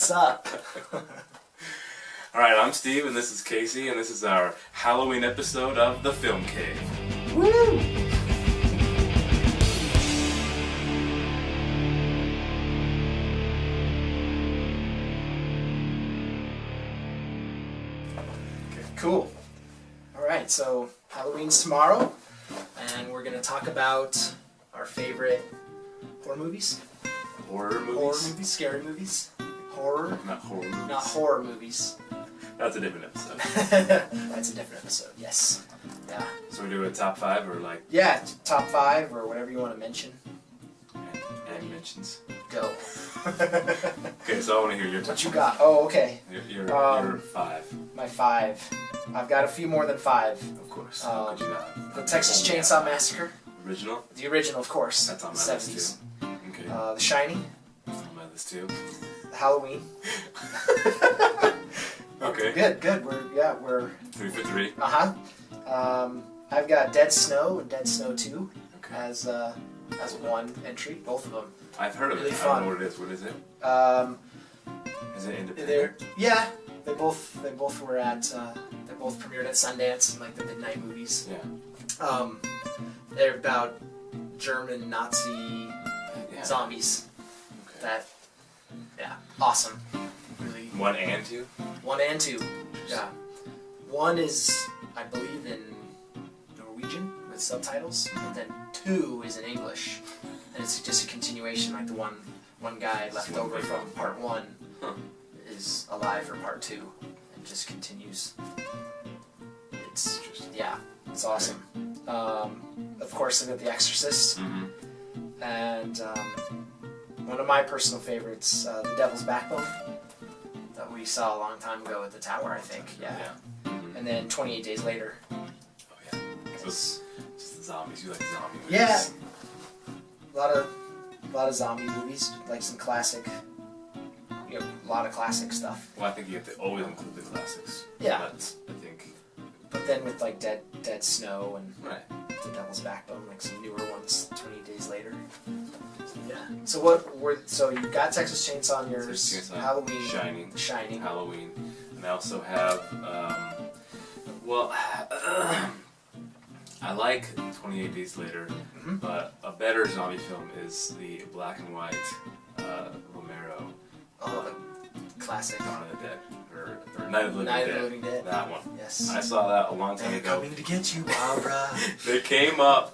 What's up? Alright, I'm Steve and this is Casey and this is our Halloween episode of The Film Cave. Woo! Okay. Cool. Alright, so Halloween's tomorrow and we're going to talk about our favorite horror movies. Horror movies? Horror movies, scary movies. Horror. Not horror movies. Not horror movies. That's a different episode. That's a different episode, yes. Yeah. So we do a top 5 or like... Yeah, top 5 or whatever you want to mention. And mentions. Go. Okay, so I want to hear your top What you got? Oh, okay. Your 5. My 5. I've got a few more than 5. Of course. How could you not? The Texas Chainsaw Massacre. Original? The original, of course. That's on my 70s. list too. Okay. The Shining. That's on my list too. Halloween. Okay. Good. We're 3 for 3. I've got Dead Snow and Dead Snow 2 Okay. as one entry. Both of them. I've heard of Really it. fun. I don't know what it is. What is it? Is it independent? They both were at they both premiered at Sundance in like the midnight movies. Yeah. They're about German Nazi zombies. Okay. Awesome. Really. 1 and 2? 1 and 2. Yeah. 1 is, I believe, in Norwegian with subtitles, and then 2 is in English, and it's just a continuation. Like the one guy left over from part 1 is alive for part 2, and just continues. It's it's awesome. Of course, I got The Exorcist, and one of my personal favorites, The Devil's Backbone, that we saw a long time ago at the Tower, I think. Yeah. And then 28 Days Later. Oh yeah. So it's just the zombies. You like zombie movies? Yeah. A lot of zombie movies, like some classic. A lot of classic stuff. Well, I think you have to always include the classics. Yeah. But I think. But then with like Dead Snow and Right. The Devil's Backbone, like some newer ones, 28 Days Later. Yeah. So you got Texas Chainsaw on yours, Texas Chainsaw, Halloween, Shining, Halloween, and I also have I like 28 Days Later, but a better zombie film is the black and white Romero. Oh, the classic. Dawn of the Dead or Night of the Living Dead. That one. Yes. I saw that a long time They're ago. coming to get you, Barbara. They came on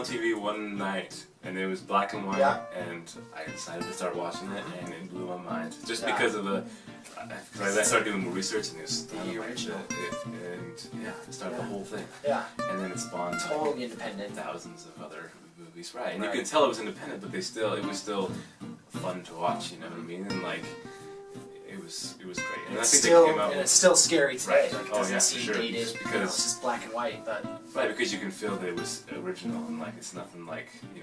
TV one night, and it was black and white, and I decided to start watching it, and it blew my mind. Just because of I started doing more research, and it was the original. It started the whole thing. Yeah. And then it spawned totally independent. thousands of other movies, right? And you could tell it was independent, but it was still fun to watch. You know what I mean? And like. It was great. And it's still scary today. Right. Like, it doesn't seem dated. Just because, it's just black and white, but right, because you can feel that it was original and like it's nothing like they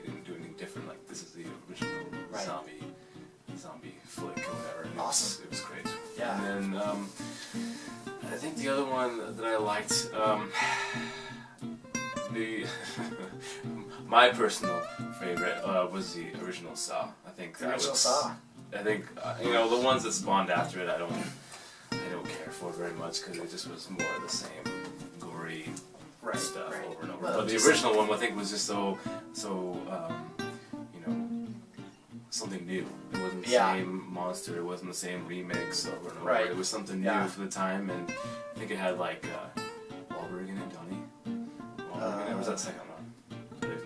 didn't do anything different. Like this is the original zombie flick or whatever. And awesome. It was great. Yeah. And then I think the other one that I liked, my personal favorite was the original Saw. I think the original Saw. I think the ones that spawned after it, I don't care for very much because it just was more of the same gory stuff over and over. Well, but the original one, I think, was just so something new. It wasn't the same monster. It wasn't the same remix over and over. It was something new for the time, and I think it had like Wahlberg in it, Donnie. Wahlberg, was that the second one?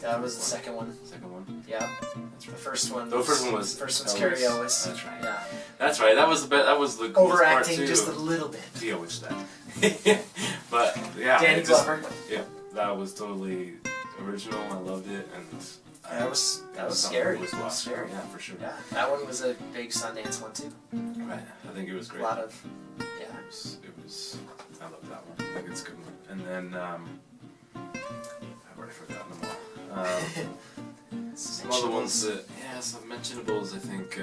That was the second one. Second one? Yeah. That's right. The first one. The first one was. First one's Carrie Ellis. That's right. Yeah. That's right. That was the coolest overacting part too. just a little bit. He always that. But yeah. Danny Glover. Yeah, that was totally original. I loved it, and that was scary. It was scary. Yeah, for sure. Yeah, that one was a big Sundance one too. Right. I think it was great. A lot of. Yeah. It was. I love that one. I think it's a good one. And then I've already forgotten them all. Some other ones that, some mentionables, I think.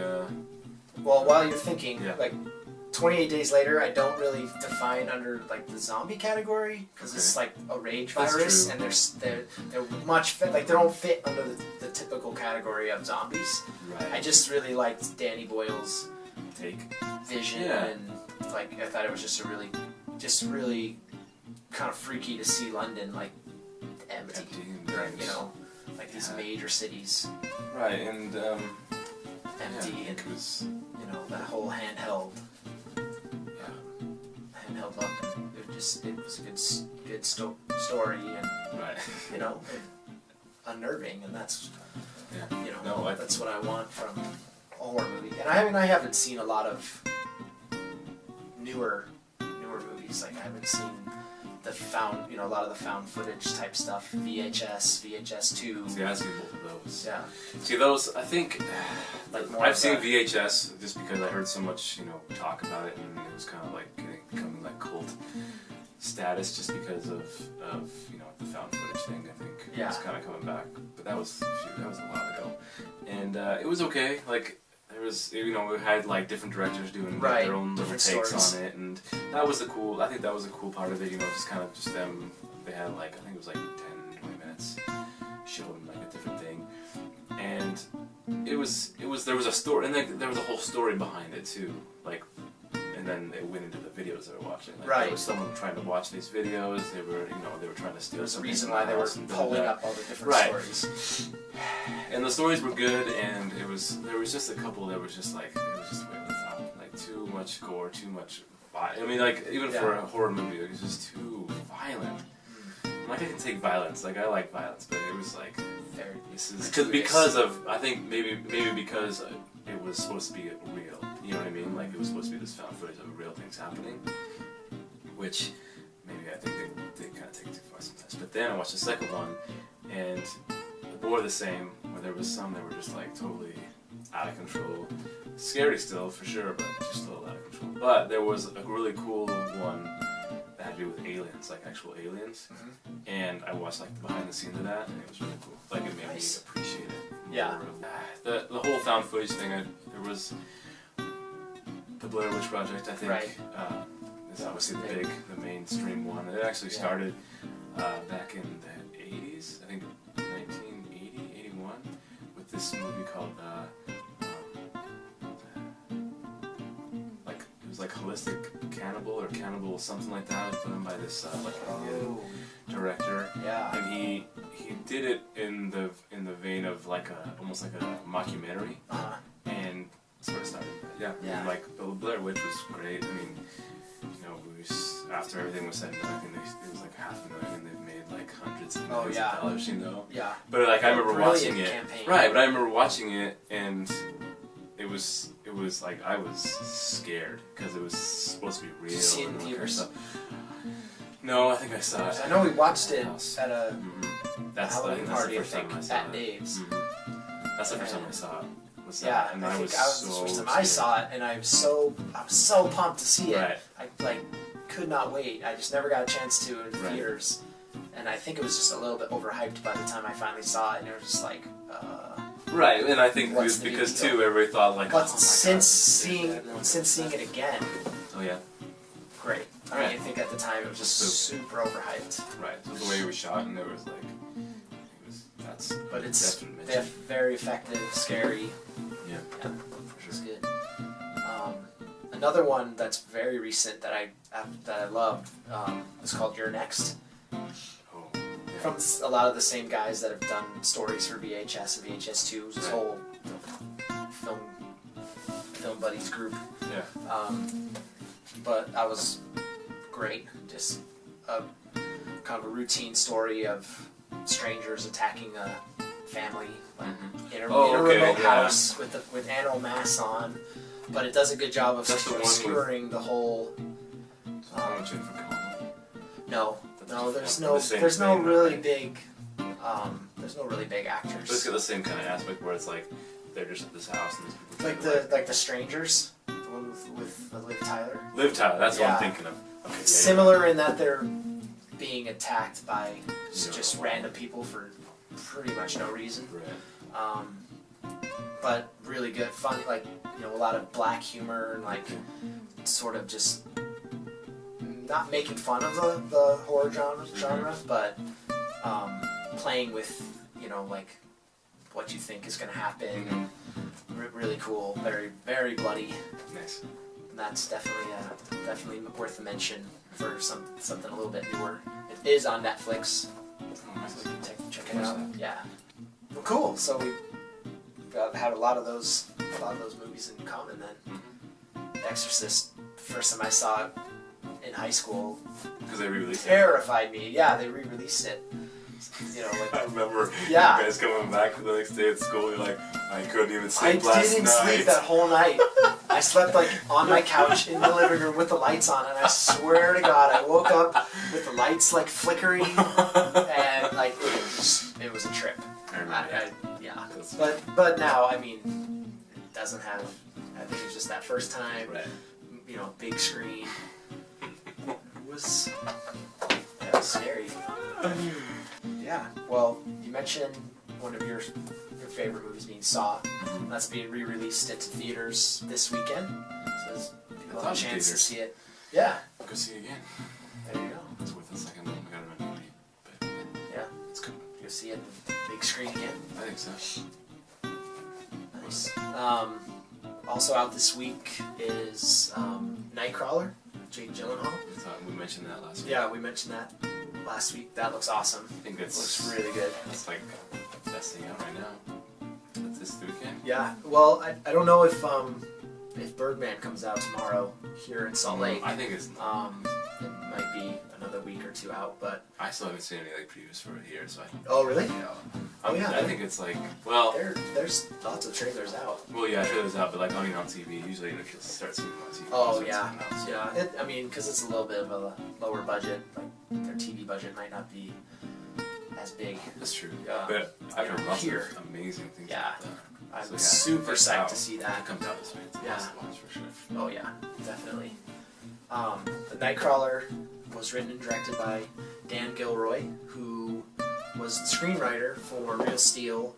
Well, while you're thinking, like 28 Days Later, I don't really define under like the zombie category because it's like a rage virus, and they're much like they don't fit under the typical category of zombies. Right. I just really liked Danny Boyle's vision, Yeah. and like I thought it was just really kind of freaky to see London like empty and you know, like these major cities. Right, and empty, and it was, you know, that whole handheld look. It was a good story, and you know, unnerving, and that's you know, that's what I want from a horror movie. And I haven't seen a lot of newer movies. Like I haven't seen a lot of the found footage type stuff, VHS2. See, I've seen both of those. Yeah. See, those, I think, like more I've seen VHS just because I heard so much, you know, talk about it, and it was kind of like becoming like cult status just because of you know, the found footage thing. I think it's kind of coming back, but that was a while ago, and it was okay. Like, there was, you know, we had like different directors doing their own little takes stories on it, and that was I think that was a cool part of it, you know, just them, they had like, I think it was like 10, 20 minutes showing like a different thing, and there was a story, and then there was a whole story behind it too, like, and then it went into the videos they were watching. Like, there was someone trying to watch these videos, they were trying to steal. There's a reason why they were pulling up all the different stories. And the stories were good, and there was just a couple that was just like, it was just way over the top, like too much gore, too much. I mean, like, even for a horror movie, it was just too violent. Like, I can take violence, like I like violence, but it was like, because of, I think maybe because it was supposed to be real. You know what I mean? Like, it was supposed to be this found footage of real things happening, which maybe I think they kind of take it too far sometimes. But then I watched the second one, and more the same, where there was some that were just like totally out of control. Scary still, for sure, but just a little out of control. But there was a really cool one that had to do with aliens, like actual aliens. And I watched like the behind the scenes of that, and it was really cool. Like, it made me appreciate it more. The whole found footage thing, there was the Blair Witch Project, I think. Is obviously the mainstream one. It actually started back in the 80s, I think 1980, 81, with this movie called like, it was like Holistic Cannibal or Cannibal something like that. It was done by this like Indian director. And he did it in the vein of like almost like a mockumentary. And sort of started that. Like, the Blair Witch was great. I mean, you know, after everything was said and done, I think it was like $500,000, and they've made like hundreds of millions of dollars, you know. But like, I remember watching it. But I remember watching it, and it was like, I was scared because it was supposed to be real. Did you see it in theaters? No, I think I saw it. I know we watched it at a Halloween party, I think, at Dave's. That's the first time I saw it. And I think that was the first time I saw it, and I was so pumped to see it. I like could not wait. I just never got a chance to in theaters, and I think it was just a little bit overhyped by the time I finally saw it, and it was just like. And I think because too, everybody thought like. But since seeing it again. Great. I mean, I think at the time it was just super overhyped. So the way it was shot, and it was like. But it's very effective, scary. Yeah, for sure. It's good. Another one that's very recent that I loved is called You're Next. From a lot of the same guys that have done stories for VHS and VHS2. This whole film buddies group. But that was great. Just a kind of a routine story of strangers attacking a family in a remote house with animal masks on, but it does a good job of obscuring the whole. There's no really big actors. But it's got the same kind of aspect where it's like they're just at this house and these people like the strangers, the one with Liv Tyler. Liv Tyler, that's what I'm thinking of. Okay, similar in that they're being attacked by just random people for pretty much no reason. But really good, funny, like, you know, a lot of black humor and like sort of just not making fun of the horror genre, but playing with, you know, like what you think is going to happen. Really cool, very, very bloody. Nice. And that's definitely worth a mention for something a little bit newer. It is on Netflix, so you can check it out. Yeah. Well, cool. So we had a lot of those movies in common then. Exorcist, first time I saw it in high school, because they re-released it. Terrified me. Yeah, they re-released it. You know, like I remember you guys coming back the next day at school. You're like, I couldn't even sleep last night. I didn't sleep that whole night. I slept like on my couch in the living room with the lights on, and I swear to God, I woke up with the lights like flickering, and like it was a trip. Yeah, but now I mean, it doesn't have. I think it's just that first time. Right. You know, big screen. It was scary. Yeah, well, you mentioned one of your favorite movies being Saw. That's being re-released into theaters this weekend, so people have a chance to see it. Yeah. Go see it again. There you go. It's worth a second look. We gotta run movie, but yeah, it's good. Go see it big screen again. I think so. Nice. Also out this week is Nightcrawler, Jake Gyllenhaal. We mentioned that last week. Yeah, we mentioned that last week. That looks awesome. I think that looks really good. That's like the best thing out right now. That's this weekend. Yeah. Well, I don't know if Birdman comes out tomorrow here in Salt Lake. I think it's it might be another week or two out, but I still haven't seen any like previews for it here, so Oh really? Yeah. Oh yeah. I think it's like there's lots of trailers out. Well, yeah, trailers out, but like on TV, usually you'll start seeing them on TV. Oh yeah, yeah. I mean, because it's a little bit of a lower budget. Like their TV budget might not be as big. That's true. But I've heard lots of amazing things. Yeah. About that. I'm super psyched to see that. It comes out this way. It's awesome to watch for sure. Oh yeah, definitely. The Nightcrawler was written and directed by Dan Gilroy, who was the screenwriter for Real Steel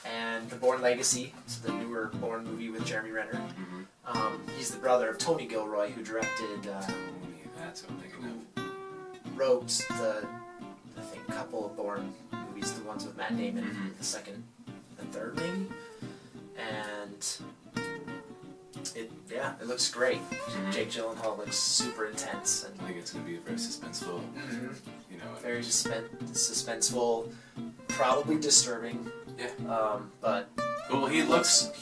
and The Bourne Legacy, so the newer Bourne movie with Jeremy Renner. He's the brother of Tony Gilroy, who directed. That's what I'm thinking of. Wrote I think, couple of Bourne movies, the ones with Matt Damon, the second and third maybe, and it looks great. Jake Gyllenhaal looks super intense, and I think it's gonna be very suspenseful. You know, very suspenseful, probably disturbing. Yeah. But well, he lost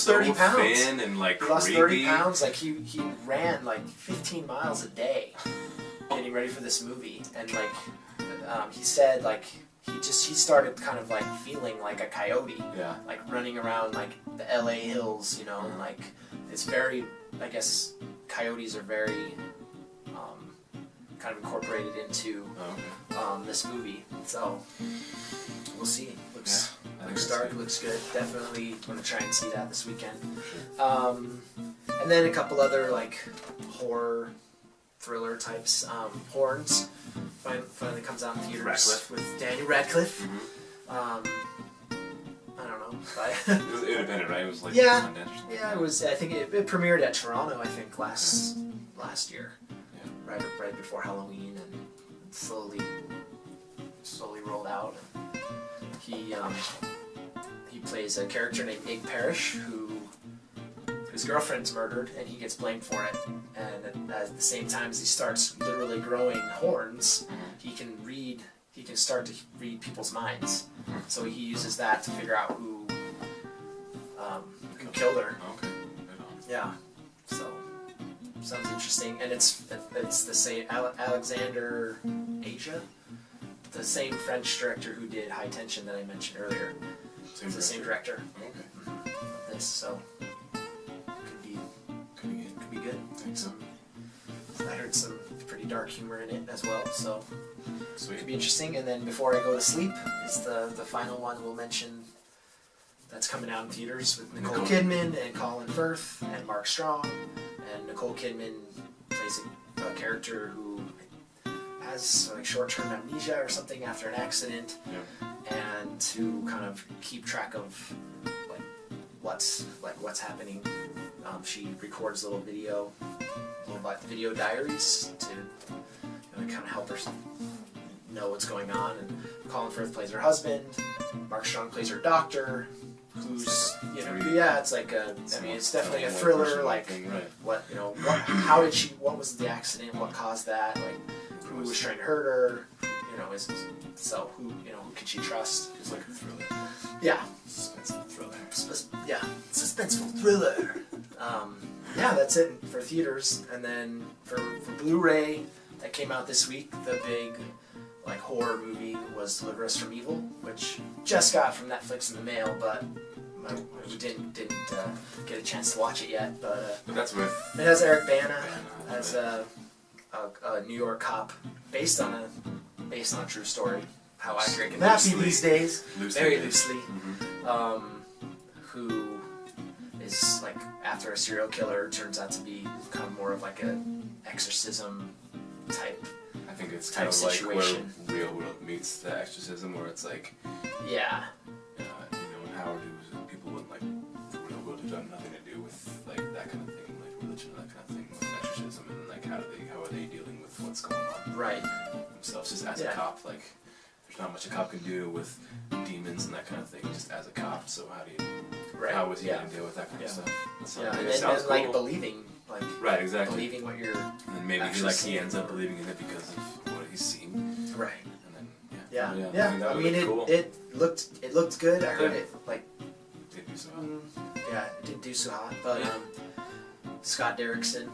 30 pounds. Thin and like he lost 30 pounds. Like he ran like 15 miles a day, getting ready for this movie, and like he said like. He started kind of like feeling like a coyote, like running around like the LA hills, you know, like it's very, I guess, coyotes are very kind of incorporated into this movie, so we'll see. Looks dark, looks good. Definitely going to try and see that this weekend. And then a couple other like horror thriller types. Horns finally comes out in theaters with Daniel Radcliffe. I don't know. It was independent, right? It was like yeah, it was. I think it premiered at Toronto. I think last year, right before Halloween, and slowly rolled out. He plays a character named Ig Parrish whose girlfriend's murdered, and he gets blamed for it. And at the same time as he starts literally growing horns, he can start to read people's minds. So he uses that to figure out who killed her. Okay. Yeah. So sounds interesting, and it's the same Alexander Aja, the same French director who did High Tension that I mentioned earlier. It's the same director. Okay. Of this, so. Could be good. I heard some pretty dark humor in it as well, so it could be interesting. And then Before I Go to Sleep is the final one we'll mention that's coming out in theaters with Nicole Kidman and Colin Firth and Mark Strong. And Nicole Kidman plays a character who has like short-term amnesia or something after an accident, and to kind of keep track of what's happening she records little video diaries to kind of help her know what's going on. And Colin Firth plays her husband. Mark Strong plays her doctor. Who's it's like it's definitely a thriller. Like what what was the accident? What caused that? Like who was trying to hurt her? Who can she trust? It's like a thriller. Yeah. Suspenseful thriller. Suspenseful thriller. That's it for theaters. And then for Blu Ray, that came out this week, the big horror movie was Deliver Us from Evil, which just got from Netflix in the mail, but we didn't get a chance to watch it yet. But that's with it has Eric Bana as a New York cop based on a true story. How accurate can that be these days? Very loosely. Mm-hmm. Who is after a serial killer turns out to be kind of more of an exorcism type. I think it's kind of situation. Like where Real World meets The Exorcism, where it's in Howard, people in the real world who have nothing to do with that kind of thing, religion and that kind of thing, with exorcism, and how are they dealing with what's going on? Right. Themselves, just as a cop, there's not much a cop can do with demons and that kind of thing, just as a cop. So how is he going to deal with that kind of stuff? And then cool. Believing. Right, exactly. Believing what you're. And maybe he ends up believing in it because of what he's seen. Right. And then I mean, cool. it looked good. I heard it didn't do so hot. It didn't do so hot, but Scott Derrickson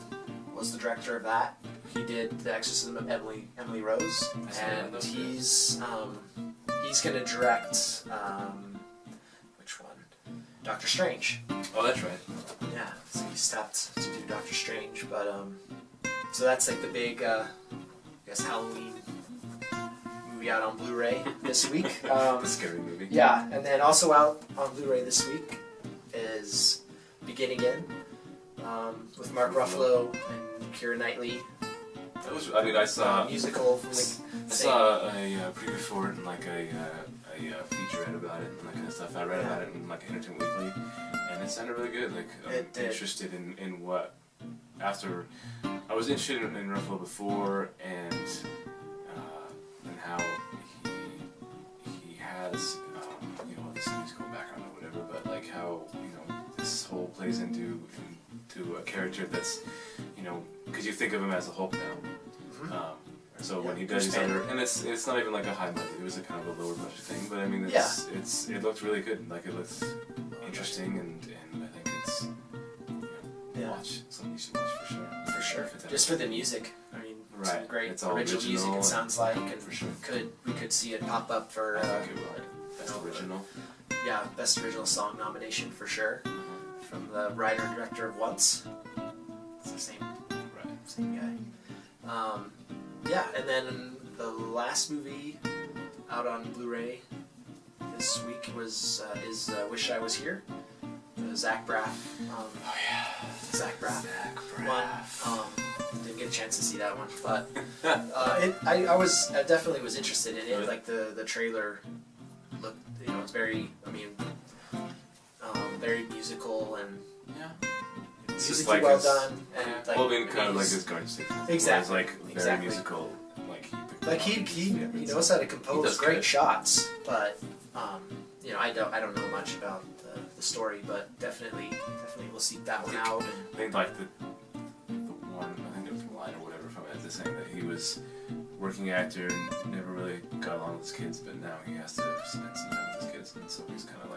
was the director of that. He did The Exorcism of Emily Rose, and he's going to direct which one? Doctor Strange. Oh, that's right. Yeah, so he stopped to do Doctor Strange, but so that's the big Halloween movie out on Blu Ray this week. The scary movie. Yeah, and then also out on Blu Ray this week is Begin Again with Mark Ruffalo and Keira Knightley. I saw a musical from I saw a preview for it and a featurette about it and that kind of stuff. I read about it in Entertainment Weekly, and it sounded really good. I'm interested in what after I was interested in Ruffalo before and how he has this musical background or whatever, but how this whole plays into a character that's because you think of him as a Hulk now. So when he does these other, and it's not even a high budget, it was a kind of a lower budget thing, but I mean it looked really good, it looked interesting, and I think it's something you should watch for sure. For sure. Just for the music. I mean, some great it's all original music it sounds like, and for sure. we could see it pop up for Best Original. Yeah, Best Original Song nomination for sure. From the writer and director of Once. It's the same guy. And then the last movie out on Blu-ray this week is Wish I Was Here. The Zach Braff. Zach Braff. One. Didn't get a chance to see that one, but I definitely was interested in it. The trailer looked, it's very, very musical and it's musically just well done. And kind of like his Garden State. Exactly. Very musical. He knows how to compose great shots, but I don't know much about the story, but definitely we'll seek that one out. I think the one, I think it was a line or whatever from it, saying that he was working actor and never really got along with his kids, but now he has to spend some time with his kids, and so he's kind of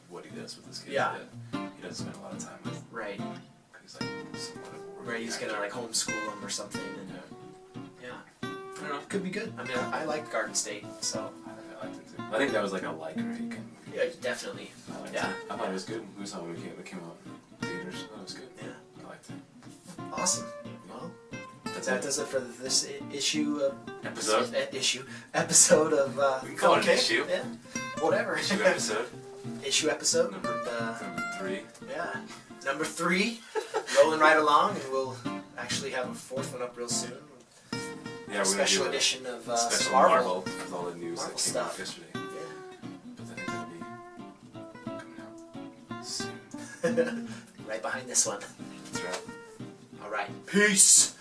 what he does with his kids. Yeah. That he doesn't spend a lot of time with. Right. He's somewhat of a working Right, he's actor. gonna homeschool him or something, and I don't know. Could be good. I like Garden State, so. I liked it too. I think that was a liker he can. Yeah, definitely. I thought it was good. We saw it when it came out in theaters. That was good. Yeah. I liked it. Awesome. Well, that does it for this issue of episode of. We can call it an issue. Yeah. Whatever. Issue episode. Issue episode. Number 3. Yeah. Number 3. Rolling right along, and we'll actually have a 4th one up real soon. Yeah, we're special gonna do edition of special Marvel with all the news Marvel that came stuff. out yesterday. Yeah. But I think that'll be coming out soon. right behind this one. That's right. All right. Peace.